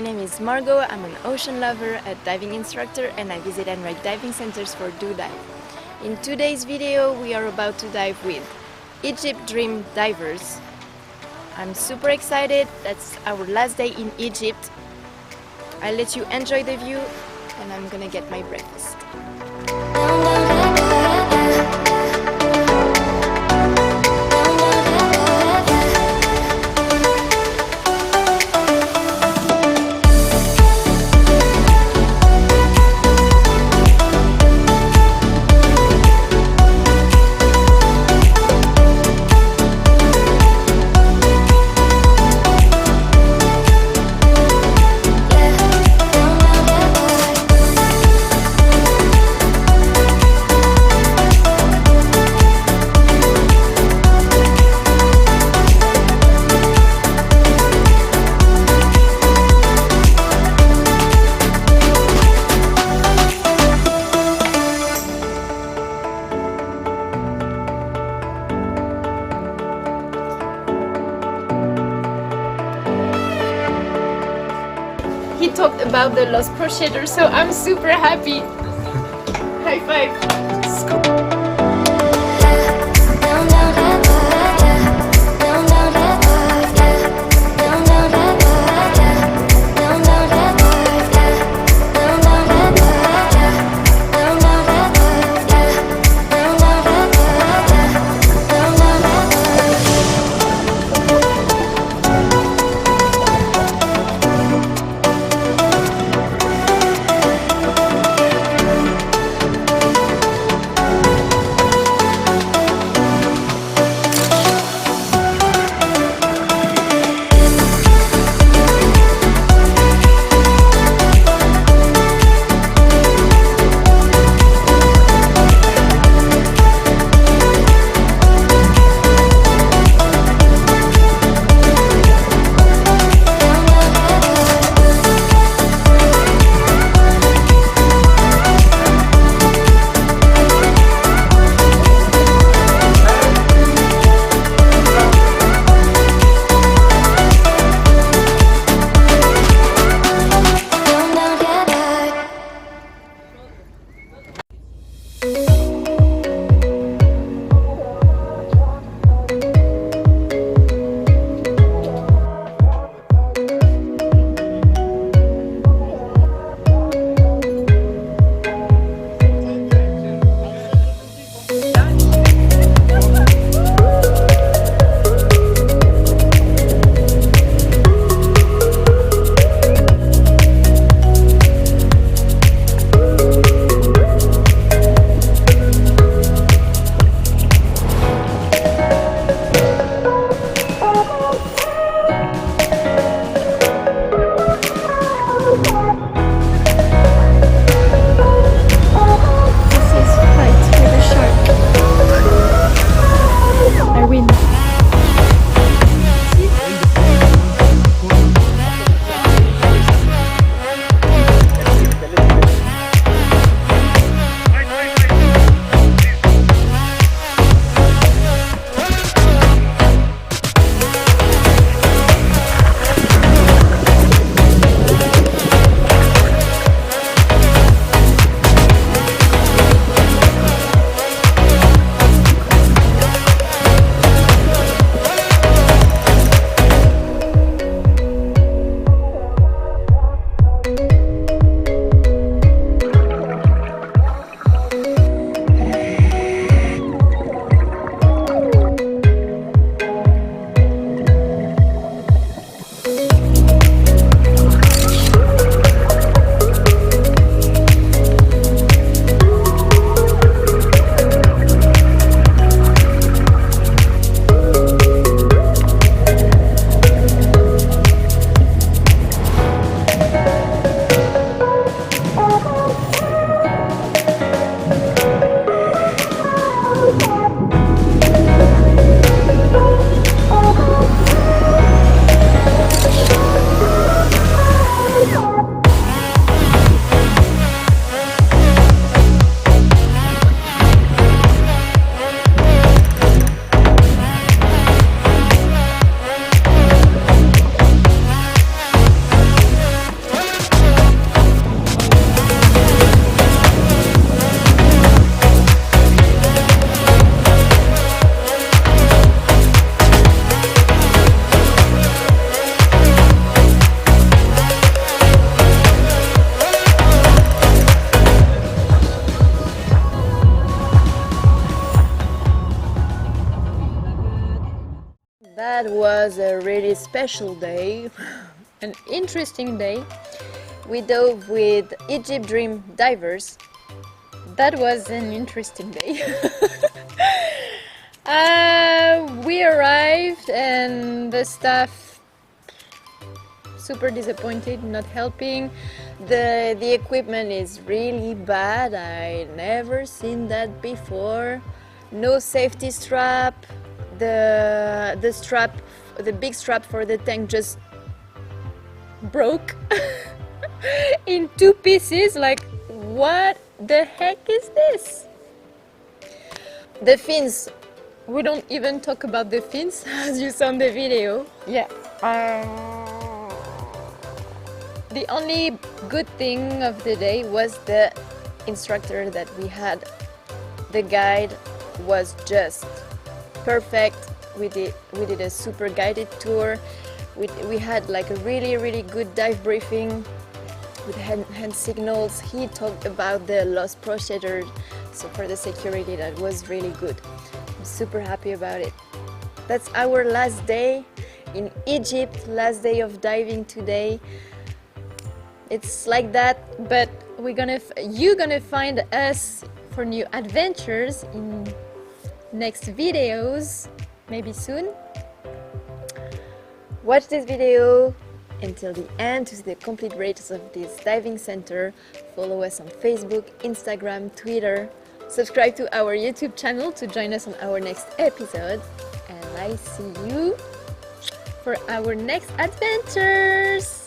name is Margot, I'm an ocean lover, a diving instructor, and I visit and ride diving centers for Doodive. In today's video we are about to dive with Egypt Dream Divers. I'm super excited, that's our last day in Egypt. I'll let you enjoy the view and I'm gonna get my breakfast. He talked about the lost procedure, so I'm super happy. High five. was a really special day, an interesting day. We dove with Egypt Dream Divers. That was an interesting day. We arrived and the staff super disappointed, not helping. The equipment is really bad. I never seen that before. No safety strap. The big strap for the tank just broke in two pieces. Like, what the heck is this? The fins, we don't even talk about the fins as you saw in the video. Yeah. The only good thing of the day was the instructor that we had. The guide was just perfect. We did a super guided tour. We had like a really good dive briefing with hand signals. He talked about the loss procedure, so for the security that was really good. I'm super happy about it. That's our last day in Egypt, last day of diving today. It's like that, but you're gonna find us for new adventures in next videos, maybe soon. Watch this video until the end to see the complete rates of this diving center. Follow us on Facebook, Instagram, Twitter. Subscribe to our YouTube channel to join us on our next episode. And I see you for our next adventures.